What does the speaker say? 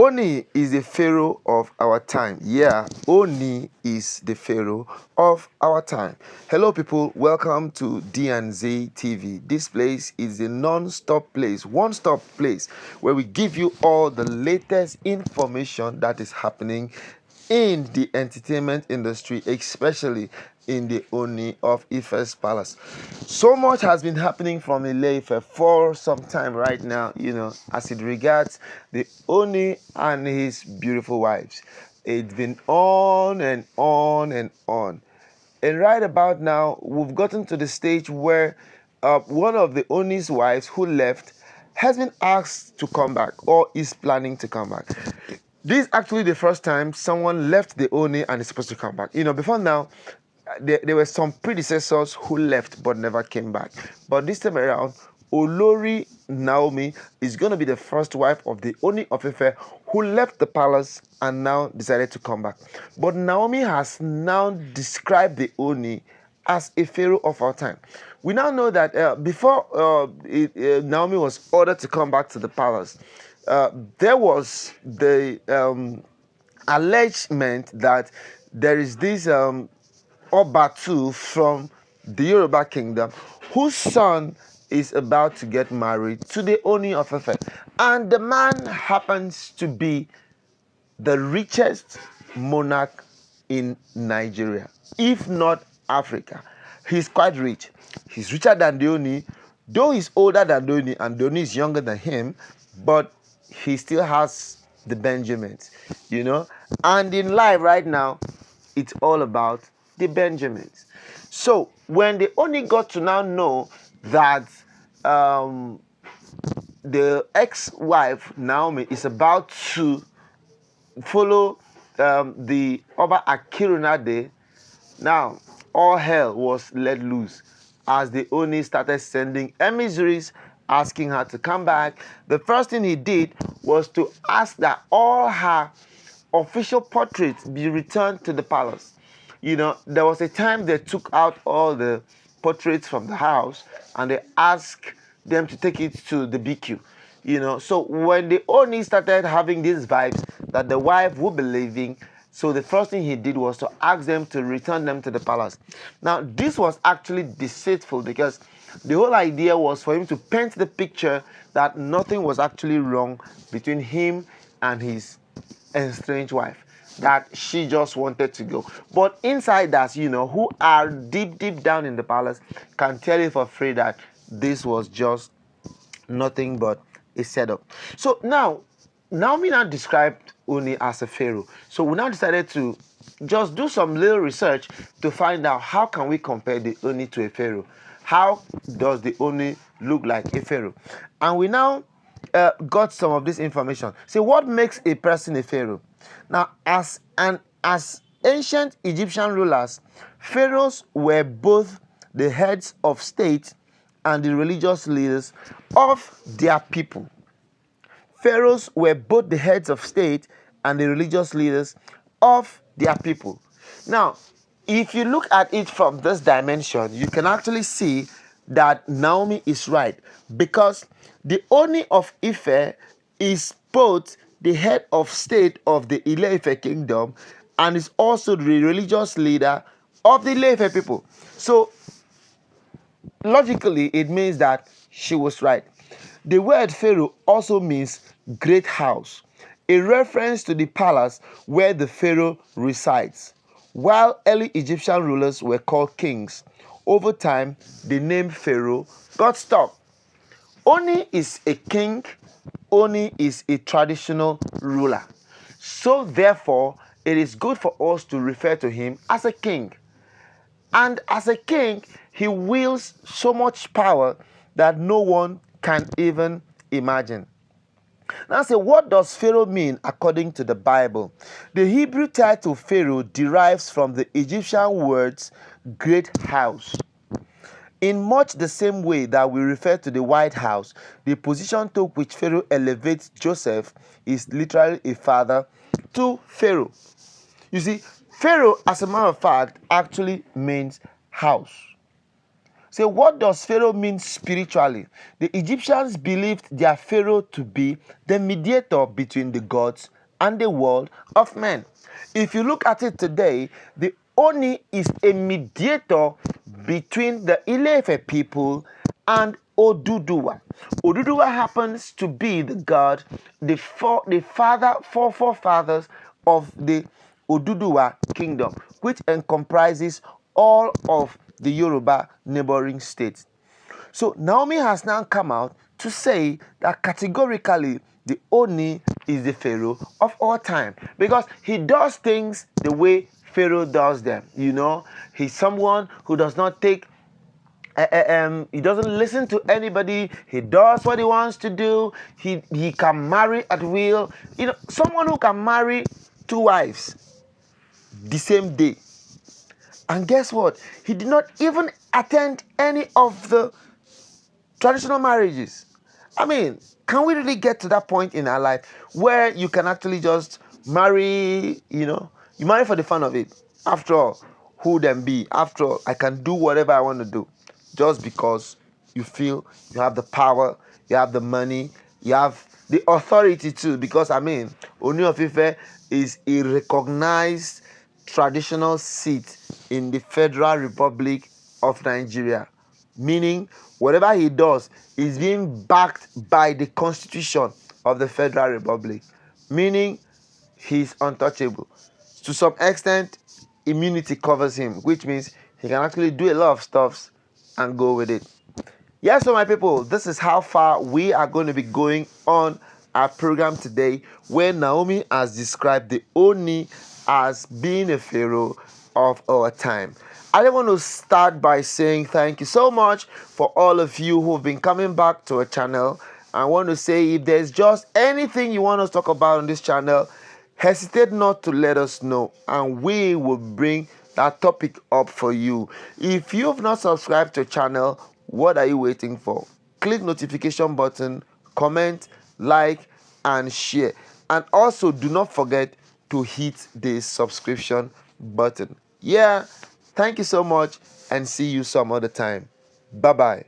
Ooni is the Pharaoh of our time. Yeah, Ooni is the Pharaoh of our time. Hello, people. Welcome to D&Z TV. This place is a non-stop place, one-stop place where we give you all the latest information that is happening in the entertainment industry, especially in the Ooni of Ife's palace. So much has been happening from Ile-Ife for some time right now, as it regards the Ooni and his beautiful wives. It's been on and on and on. And right about now, we've gotten to the stage where one of the Ooni's wives who left has been asked to come back or is planning to come back. This is actually the first time someone left the Ooni and is supposed to come back. Before now, there were some predecessors who left but never came back. But this time around, Olori Naomi is going to be the first wife of the Ooni of Ife who left the palace and now decided to come back. But Naomi has now described the Ooni as a pharaoh of our time. We now know that before Naomi was ordered to come back to the palace, there was the allegement that there is this Obatu from the Yoruba kingdom whose son is about to get married to the Ooni of Ife. And the man happens to be the richest monarch in Nigeria, if not Africa. He's quite rich. He's richer than the Ooni, though he's older than the Ooni and the Ooni is younger than him, but he still has the Benjamins, And in life right now, it's all about the Benjamins. So when the Ooni got to now know that the ex-wife Naomi is about to follow the Oba Akirunade, now all hell was let loose as the Ooni started sending emissaries asking her to come back. The first thing he did was to ask that all her official portraits be returned to the palace. There was a time they took out all the portraits from the house and they asked them to take it to the BQ. So when the Ooni started having these vibes that the wife would be leaving, so the first thing he did was to ask them to return them to the palace. Now, this was actually deceitful because the whole idea was for him to paint the picture that nothing was actually wrong between him and his estranged wife, that she just wanted to go. But insiders, who are deep down in the palace can tell you for free that this was just nothing but a setup. So now, Naomi now described Ooni as a pharaoh. So we now decided to just do some little research to find out how can we compare the Ooni to a pharaoh. How does the Ooni look like a pharaoh? And we now got some of this information. So what makes a person a pharaoh? Now, as ancient Egyptian rulers, pharaohs were both the heads of state and the religious leaders of their people. Pharaohs were both the heads of state and the religious leaders of their people. Now, if you look at it from this dimension, you can actually see that Naomi is right, because the Ooni of Ife is both the head of state of the Ile-Ife kingdom and is also the religious leader of the Ile-Ife people. So logically, it means that she was right. The word pharaoh also means great house, a reference to the palace where the pharaoh resides. While early Egyptian rulers were called kings, over time the name pharaoh got stuck. Ooni is a king. Ooni is a traditional ruler. So therefore, it is good for us to refer to him as a king. And as a king, he wields so much power that no one can even imagine. Now, what does Pharaoh mean according to the Bible? The Hebrew title Pharaoh derives from the Egyptian words great house. In much the same way that we refer to the White House, the position to which Pharaoh elevates Joseph is literally a father to Pharaoh. You see, Pharaoh, as a matter of fact, actually means house. So what does Pharaoh mean spiritually? The Egyptians believed their Pharaoh to be the mediator between the gods and the world of men. If you look at it today, the Oni is a mediator between the Ile-Ife people and Oduduwa. Oduduwa happens to be the god, the forefathers of the Oduduwa kingdom, which comprises all of the Yoruba neighboring states. So Naomi has now come out to say that categorically the Oni is the Pharaoh of all time, because he does things the way Pharaoh does them. You know, he's someone who does not take he doesn't listen to anybody. He does what he wants to do. He can marry at will. You know, someone who can marry 2 wives the same day. And guess what? He did not even attend any of the traditional marriages. I mean, can we really get to that point in our life where you can actually just marry, you marry for the fun of it? After all, who them be? After all, I can do whatever I want to do just because you feel you have the power, you have the money, you have the authority too. Because, I mean, Ooni Of Ife is a recognized traditional seat in the Federal Republic of Nigeria. Meaning, whatever he does is being backed by the Constitution of the Federal Republic. Meaning, he's untouchable. To some extent, immunity covers him, which means he can actually do a lot of stuff and go with it. Yes, so my people, this is how far we are going to be going on our program today, where Naomi has described the Oni as being a pharaoh of our time. I want to start by saying thank you so much for all of you who have been coming back to our channel. I want to say, if there's just anything you want us to talk about on this channel, hesitate not to let us know, and we will bring that topic up for you. If you've not subscribed to the channel, what are you waiting for? Click notification button, comment, like, and share. And also, do not forget to hit the subscription button. Yeah, thank you so much, and see you some other time. Bye-bye.